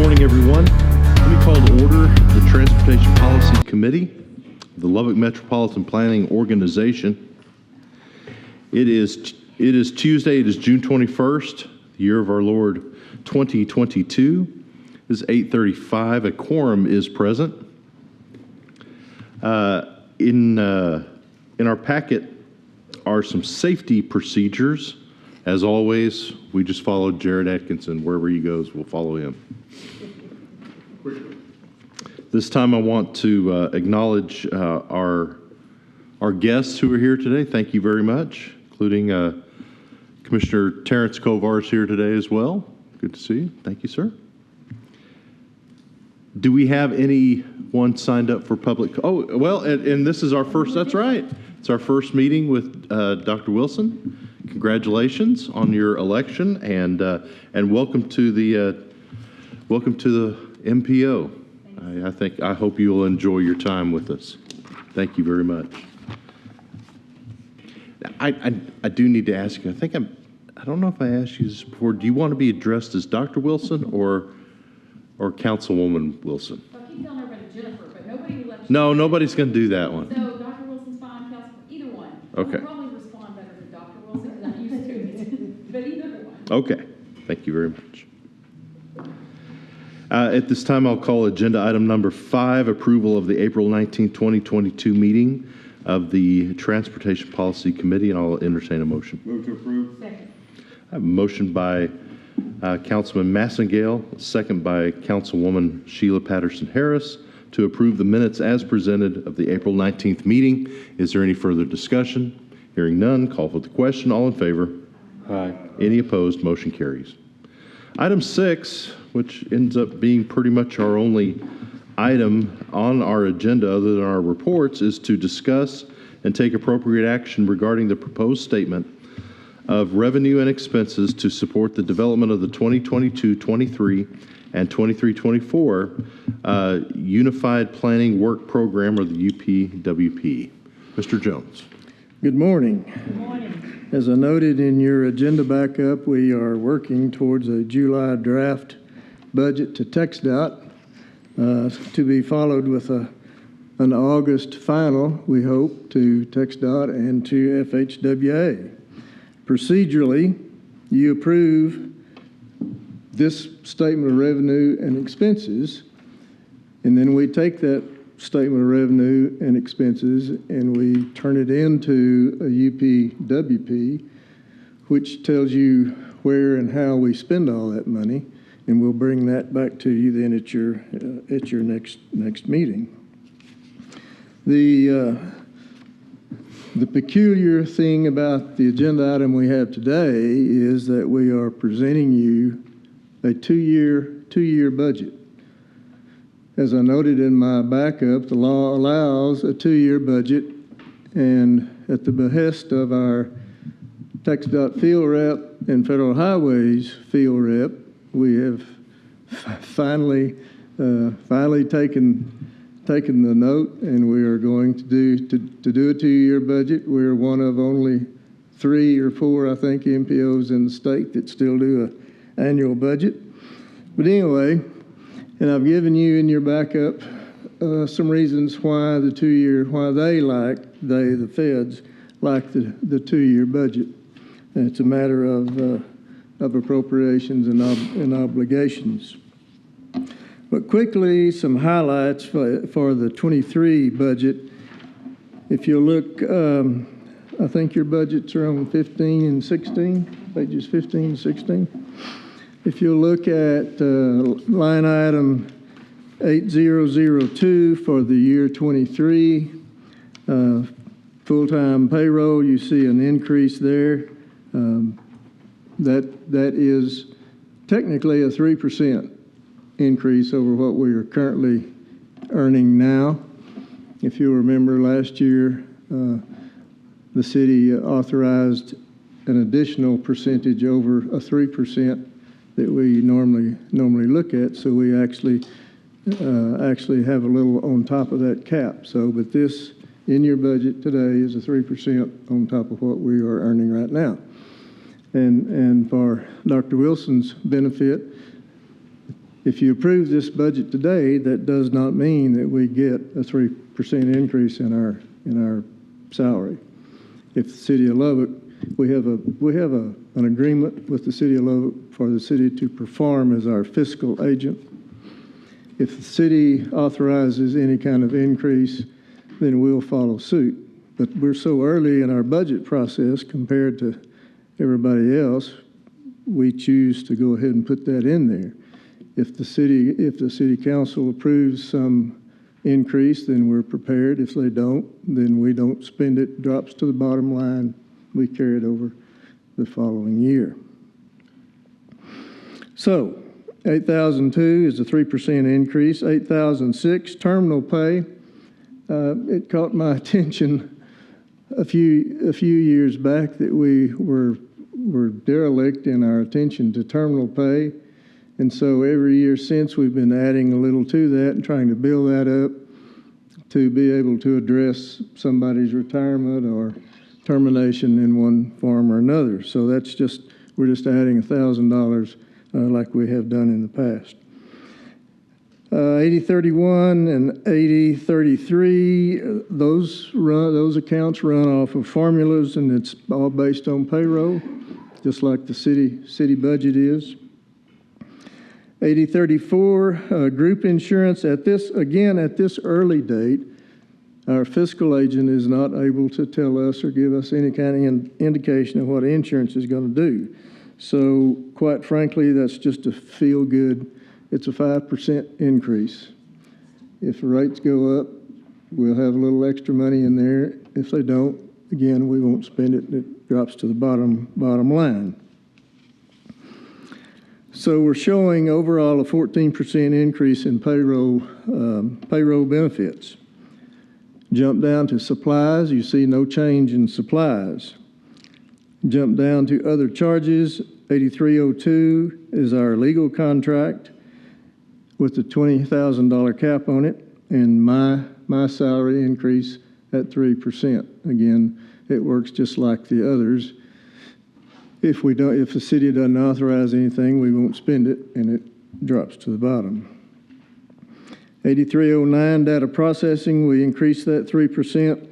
morning, everyone. Let me call to order the Transportation Policy Committee of the Lubbock Metropolitan Planning Organization. It is Tuesday. It is June 21st, the year of our Lord 2022. It is 8:35. A quorum is present. In our packet are some safety procedures. As always, we just follow Jared Atkinson. Wherever he goes, we'll follow him. This time I want to acknowledge our guests who are here today. Thank you very much, including Commissioner Terrence Kovar is here today as well. Good to see you. Thank you, sir. Do we have anyone signed up for public? Oh, well, and this is our first, that's right. It's our first meeting with Dr. Wilson. Congratulations on your election, and welcome to the MPO. I hope you'll enjoy your time with us. Thank you very much. I do need to ask you. I don't know if I asked you this before. Do you want to be addressed as Dr. Wilson or Councilwoman Wilson? I keep telling everybody Jennifer, but nobody will let you. No, nobody's going to do that one. So Dr. Wilson's fine, Councilman, either one. Okay. I'll probably respond better to Dr. Wilson because I'm used to it, but either one. Okay. Thank you very much. At this time, I'll call agenda item number 5, approval of the April 19, 2022 meeting of the Transportation Policy Committee, and I'll entertain a motion. Move to approve. Second. I have a motion by Councilman Massengale, second by Councilwoman Sheila Patterson Harris to approve the minutes as presented of the April 19th meeting. Is there any further discussion? Hearing none, call for the question. All in favor? Aye. Any opposed? Motion carries. Item 6, which ends up being pretty much our only item on our agenda other than our reports, is to discuss and take appropriate action regarding the proposed statement of revenue and expenses to support the development of the 2022-23 and 23-24 Unified Planning Work Program, or the UPWP. Mr. Jones. Good morning. Good morning. As I noted in your agenda backup, we are working towards a July draft budget to TxDOT to be followed with an August final, we hope, to TxDOT and to FHWA. Procedurally, you approve this statement of revenue and expenses, and then we take that statement of revenue and expenses and we turn it into a UPWP, which tells you where and how we spend all that money, and we'll bring that back to you then at your next meeting. The peculiar thing about the agenda item we have today is that we are presenting you a two-year budget. As I noted in my backup, the law allows a 2-year budget, and at the behest of our TxDOT field rep and Federal Highways field rep, we have finally taken the note, and we are going to do a 2-year budget. We're one of only 3 or 4, I think, MPOs in the state that still do an annual budget. But anyway, and I've given you in your backup some reasons why the 2-year, the feds like the 2-year budget. And it's a matter of appropriations and obligations. But quickly, some highlights for the 23 budget. If you look, I think your budgets are on 15 and 16, pages 15 and 16. If you look at line item 8002 for the year 23, full-time payroll, you see an increase there. That is technically a 3% increase over what we are currently earning now. If you remember last year, the city authorized an additional percentage over a 3% that we normally look at, so we actually have a little on top of that cap. So, but this in your budget today is a 3% on top of what we are earning right now. And for Dr. Wilson's benefit, If you approve this budget today, that does not mean that we get a 3% increase in our salary. If the city of Lubbock, we have an agreement with the city of Lubbock for the city to perform as our fiscal agent. If the city authorizes any kind of increase, then we'll follow suit. But we're so early in our budget process compared to everybody else, we choose to go ahead and put that in there. If the city council approves some increase, then we're prepared. If they don't, then we don't spend it, drops to the bottom line. We carry it over the following year. So 8,002 is a 3% increase. 8,006, terminal pay. It caught my attention a few years back that we were derelict in our attention to terminal pay. And so every year since, we've been adding a little to that and trying to build that up to be able to address somebody's retirement or termination in one form or another. So we're just adding $1,000 like we have done in the past. 8031 and 8033, those accounts run off of formulas, and it's all based on payroll, just like the city budget is. 8034, group insurance. At this early date, our fiscal agent is not able to tell us or give us any kind of indication of what insurance is going to do. So quite frankly, that's just a feel-good. It's a 5% increase. If the rates go up, we'll have a little extra money in there. If they don't, again, we won't spend it. It drops to the bottom line. So we're showing overall a 14% increase in payroll benefits. Jump down to supplies, you see no change in supplies. Jump down to other charges, 8302 is our legal contract with the $20,000 cap on it, and my salary increase at 3%. Again, it works just like the others. If the city doesn't authorize anything, we won't spend it, and it drops to the bottom. 8309 data processing, we increased that 3%.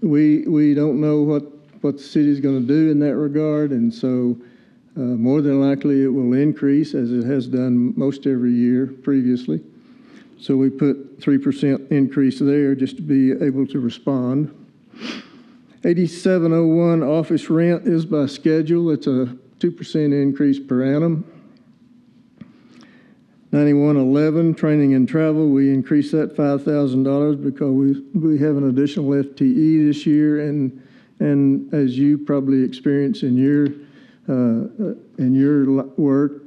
We don't know what the city's going to do in that regard, and so more than likely it will increase as it has done most every year previously. So we put 3% increase there just to be able to respond. 8701 office rent is by schedule. It's a 2% increase per annum. 9111 training and travel, we increased that $5,000 because we have an additional FTE this year, and as you probably experience in your work,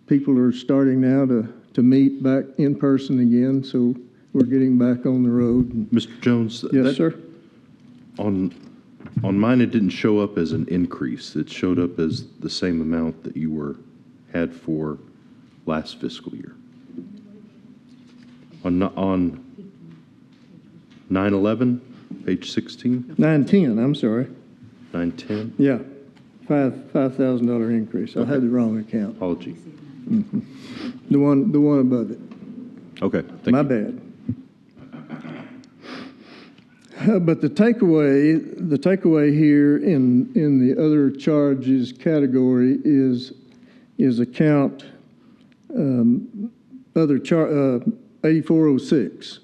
people are starting now to meet back in person again, so we're getting back on the road. Mr. Jones? Yes, sir. On mine, it didn't show up as an increase. It showed up as the same amount that you had for last fiscal year. On 911, page 16? 910, I'm sorry. 910? Yeah, $5,000 increase. I had the wrong account. Apology. The one above it. Okay, thank My you. bad. But the takeaway here in the other charges category is account 8406.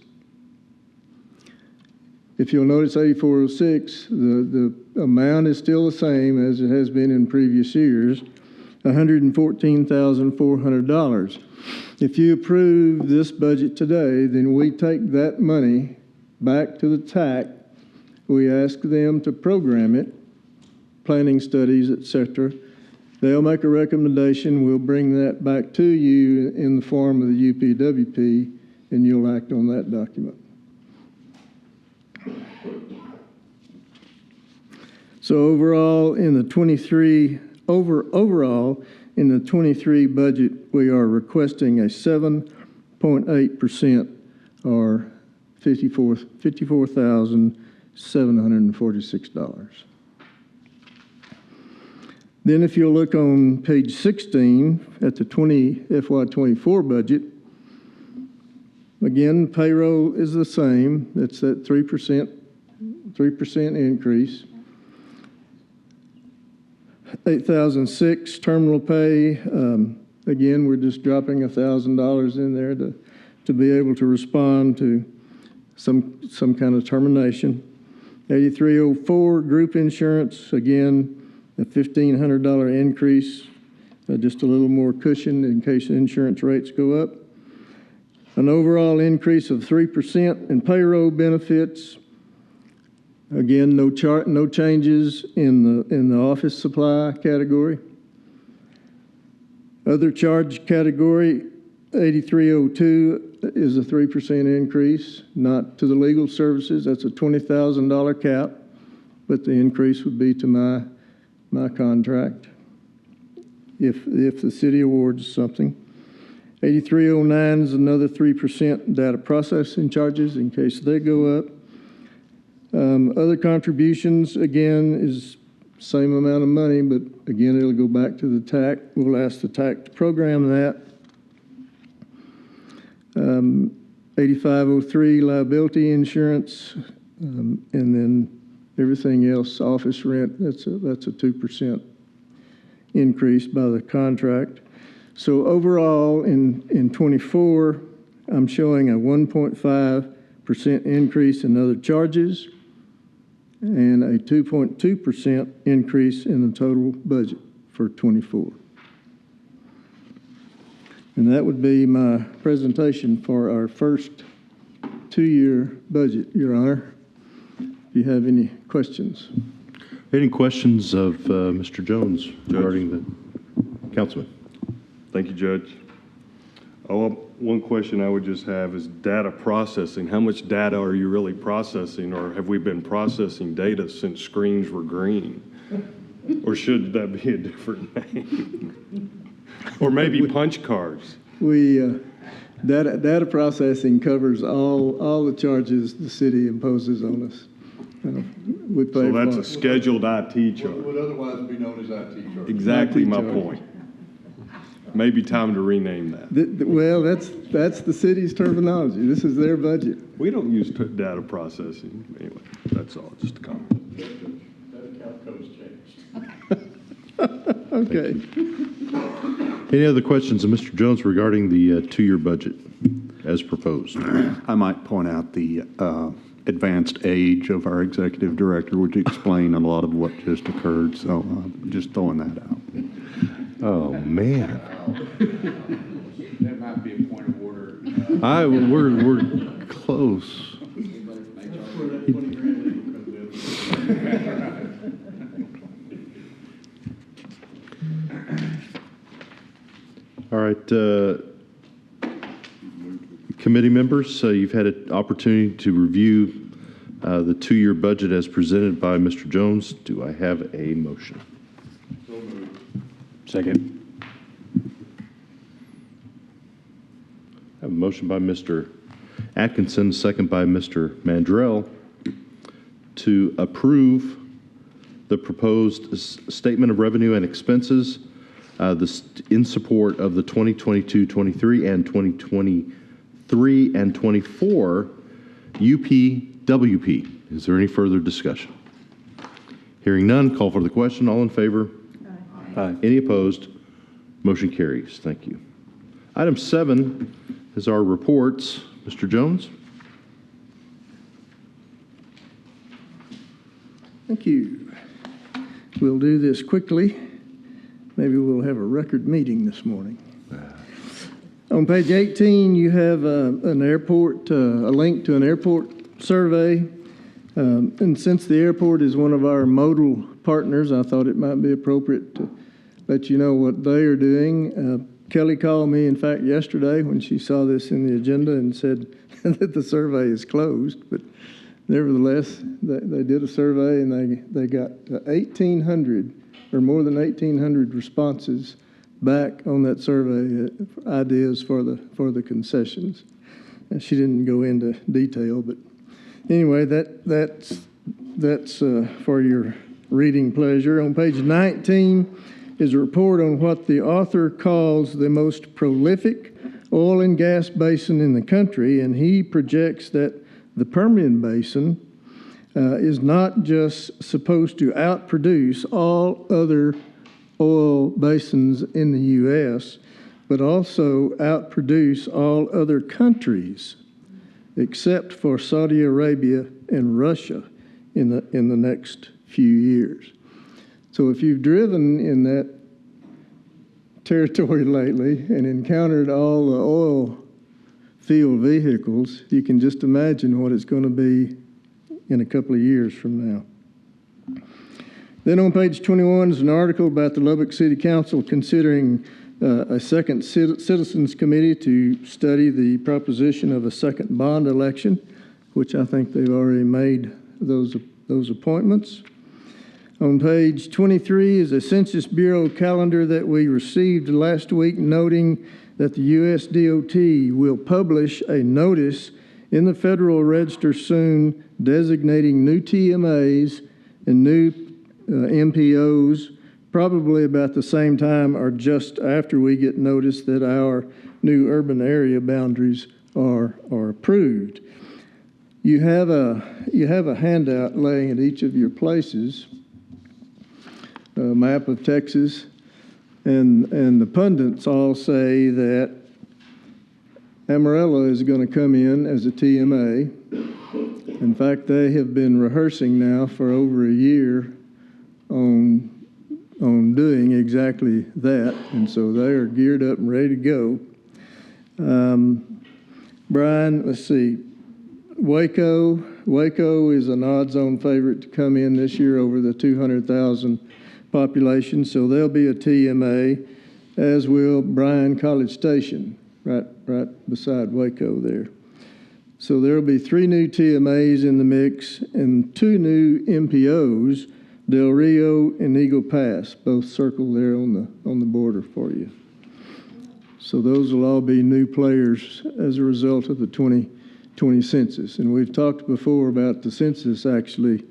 If you'll notice 8406, the amount is still the same as it has been in previous years, $114,400. If you approve this budget today, then we take that money back to the TAC. We ask them to program it, planning studies, etc. They'll make a recommendation. We'll bring that back to you in the form of the UPWP, and you'll act on that document. So overall in the 23 budget, we are requesting a 7.8% or $54,746. Then if you'll look on page 16 at the FY24 budget, again, payroll is the same. It's that 3% increase. 8,006 terminal pay. Again, we're just dropping $1,000 in there to be able to respond to some kind of termination. 8304 group insurance. Again, a $1,500 increase, just a little more cushion in case insurance rates go up. An overall increase of 3% in payroll benefits. Again, no changes in the office supply category. Other charge category, 8302 is a 3% increase, not to the legal services. That's a $20,000 cap, but the increase would be to my contract if the city awards something. 8309 is another 3% data processing charges in case they go up. Other contributions, again, is same amount of money, but again, it'll go back to the TAC. We'll ask the TAC to program that. 8503 liability insurance, and then everything else, office rent, that's a 2% increase by the contract. So overall, in 24, I'm showing a 1.5% increase in other charges and a 2.2% increase in the total budget for 24. And that would be my presentation for our first two-year budget, Your Honor. If you have any questions. Any questions of Mr. Jones regarding the councilman? Thank you, Judge. One question I would just have is data processing. How much data are you really processing, or have we been processing data since screens were green? Or should that be a different name? Or maybe punch cards? Data processing covers all the charges the city imposes on us. We pay So that's for a scheduled IT charge. Would otherwise be known as IT charge. Exactly my charge. point. Maybe time to rename that. Well, that's the city's terminology. This is their budget. We don't use data processing. Anyway, that's all, just a comment. That account code's changed. Okay. Any other questions of Mr. Jones regarding the two-year budget as proposed? I might point out the advanced age of our executive director, which explain a lot of what just occurred. So just throwing that out. Oh, man. That might be a point of order. We're close. All right, committee members, you've had an opportunity to review the two-year budget as presented by Mr. Jones. Do I have a motion? Second. I have a motion by Mr. Atkinson, second by Mr. Mandrell, to approve the proposed statement of revenue and expenses in support of the 2022-23 and 2023 and 24 UPWP. Is there any further discussion? Hearing none, call for the question. All in favor? Aye. Any opposed? Motion carries. Thank you. Item 7 is our reports. Mr. Jones? Thank you. We'll do this quickly. Maybe we'll have a record meeting this morning. On page 18, you have a link to an airport survey. And since the airport is one of our modal partners, I thought it might be appropriate to let you know what they are doing. Kelly called me, in fact, yesterday when she saw this in the agenda and said that the survey is closed. But nevertheless, they did a survey and they got 1,800 or more than 1,800 responses back on that survey, ideas for the concessions. And she didn't go into detail, but anyway, that's for your reading pleasure. On page 19 is a report on what the author calls the most prolific oil and gas basin in the country, and he projects that the Permian Basin is not just supposed to outproduce all other oil basins in the U.S., but also outproduce all other countries except for Saudi Arabia and Russia in the next few years. So if you've driven in that territory lately and encountered all the oil field vehicles, you can just imagine what it's going to be in a couple of years from now. Then on page 21 is an article about the Lubbock City Council considering a second citizens committee to study the proposition of a second bond election, which I think they've already made those appointments. On page 23 is a Census Bureau calendar that we received last week noting that the U.S. DOT will publish a notice in the Federal Register soon designating new TMAs and new MPOs, probably about the same time or just after we get notice that our new urban area boundaries are approved. You have a handout laying at each of your places, a map of Texas, and the pundits all say that Amarillo is going to come in as a TMA. In fact, they have been rehearsing now for over a year on doing exactly that, and so they are geared up and ready to go. Brian, let's see. Waco is an odds-on favorite to come in this year over the 200,000 population, so they'll be a TMA, as will Bryan College Station, right beside Waco there. So there'll be 3 new TMAs in the mix and 2 new MPOs, Del Rio and Eagle Pass, both circled there on the border for you. So those will all be new players as a result of the 2020 census. And we've talked before about the census actually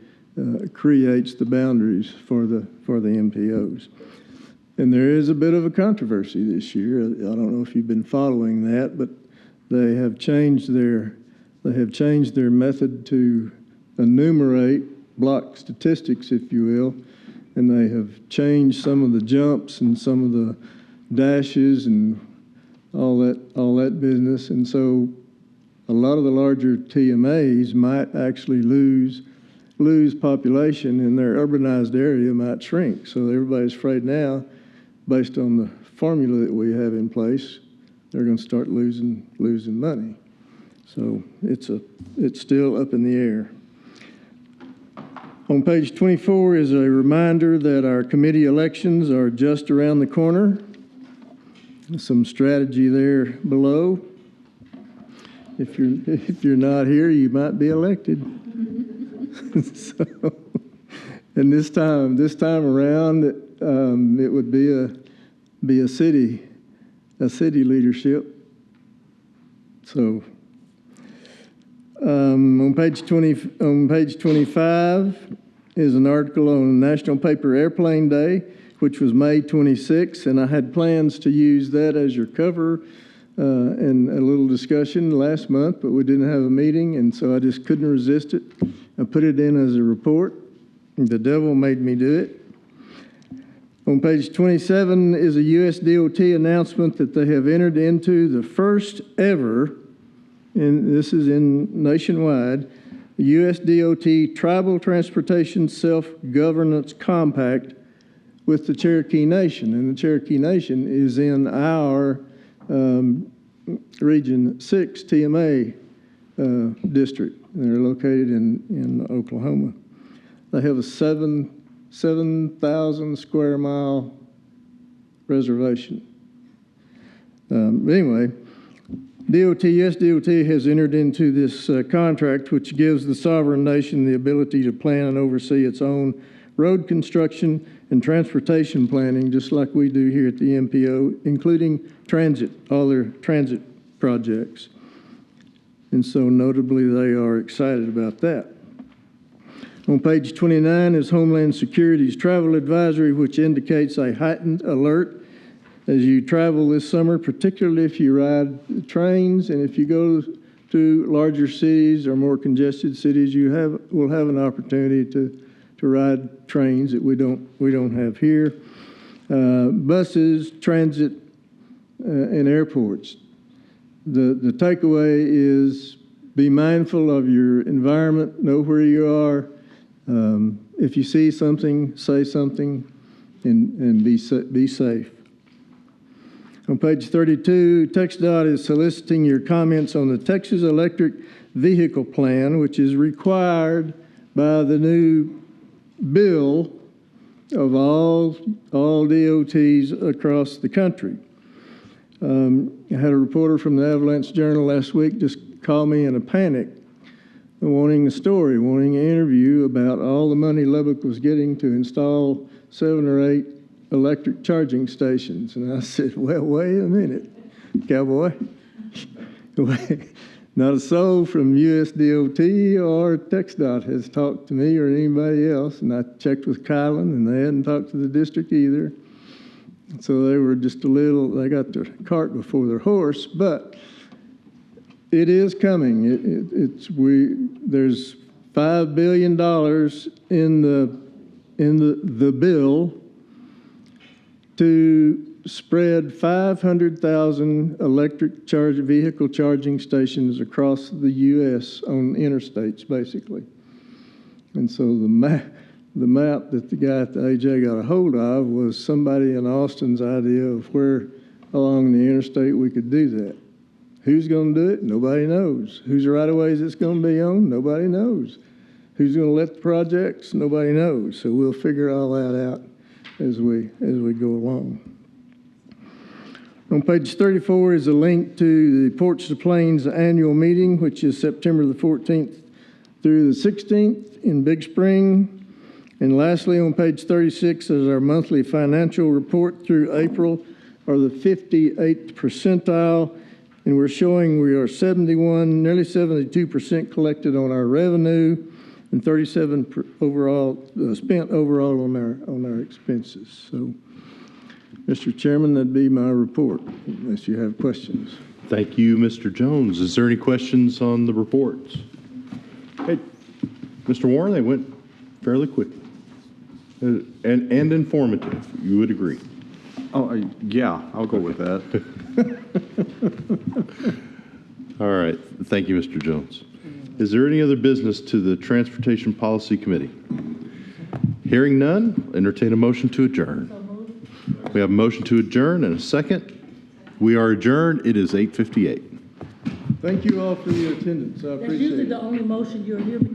creates the boundaries for the MPOs. And there is a bit of a controversy this year. I don't know if you've been following that, but they have changed their method to enumerate block statistics, if you will, and they have changed some of the jumps and some of the dashes and all that business. And so a lot of the larger TMAs might actually lose population, and their urbanized area might shrink. So everybody's afraid now, based on the formula that we have in place, they're going to start losing money. So it's still up in the air. On page 24 is a reminder that our committee elections are just around the corner. Some strategy there below. If you're not here, you might be elected. So, and this time around, it would be a city leadership. So on page 25 is an article on National Paper Airplane Day, which was May 26th, and I had plans to use that as your cover and a little discussion last month, but we didn't have a meeting, and so I just couldn't resist it. I put it in as a report. The devil made me do it. On page 27 is a U.S. DOT announcement that they have entered into the first ever, and this is nationwide, U.S. DOT Tribal Transportation Self-Governance Compact with the Cherokee Nation. And the Cherokee Nation is in our Region 6 TMA district. They're located in Oklahoma. They have a 7,000 square mile reservation. Anyway, U.S. DOT has entered into this contract, which gives the sovereign nation the ability to plan and oversee its own road construction and transportation planning, just like we do here at the MPO, including transit, all their transit projects. And so notably, they are excited about that. On page 29 is Homeland Security's travel advisory, which indicates a heightened alert as you travel this summer, particularly if you ride trains and if you go to larger cities or more congested cities, you will have an opportunity to ride trains that we don't have here. Buses, transit, and airports. The takeaway is be mindful of your environment, know where you are. If you see something, say something, and be safe. On page 32, TxDOT is soliciting your comments on the Texas Electric Vehicle Plan, which is required by the new bill of all DOTs across the country. I had a reporter from the Avalanche Journal last week just call me in a panic, wanting a story, wanting an interview about all the money Lubbock was getting to install 7 or 8 electric charging stations. And I said, well, wait a minute, cowboy. Not a soul from USDOT or TxDOT has talked to me or anybody else. And I checked with Kylan, and they hadn't talked to the district either. So they were just they got their cart before their horse. But it is coming. There's $5 billion in the bill to spread 500,000 electric vehicle charging stations across the U.S. on interstates, basically. And so the map that the guy at the AJ got a hold of was somebody in Austin's idea of where along the interstate we could do that. Who's going to do it? Nobody knows. Whose right-of-ways it's going to be on? Nobody knows. Who's going to let the projects? Nobody knows. So we'll figure all that out as we go along. On page 34 is a link to the Porch to Plains annual meeting, which is September the 14th through the 16th in Big Spring. And lastly, on page 36 is our monthly financial report through April, or the 58th percentile. And we're showing we are nearly 72% collected on our revenue, and 37 overall spent overall on our expenses. So, Mr. Chairman, that'd be my report, unless you have questions. Thank you, Mr. Jones. Is there any questions on the reports? Hey, Mr. Warren, they went fairly quickly and informative. You would agree? Oh, yeah, I'll go with that. All right. Thank you, Mr. Jones. Is there any other business to the Transportation Policy Committee? Hearing none, entertain a motion to adjourn. We have a motion to adjourn and a second. We are adjourned. It is 8:58. Thank you all for your attendance. I That's appreciate usually it. the only motion you'll hear me.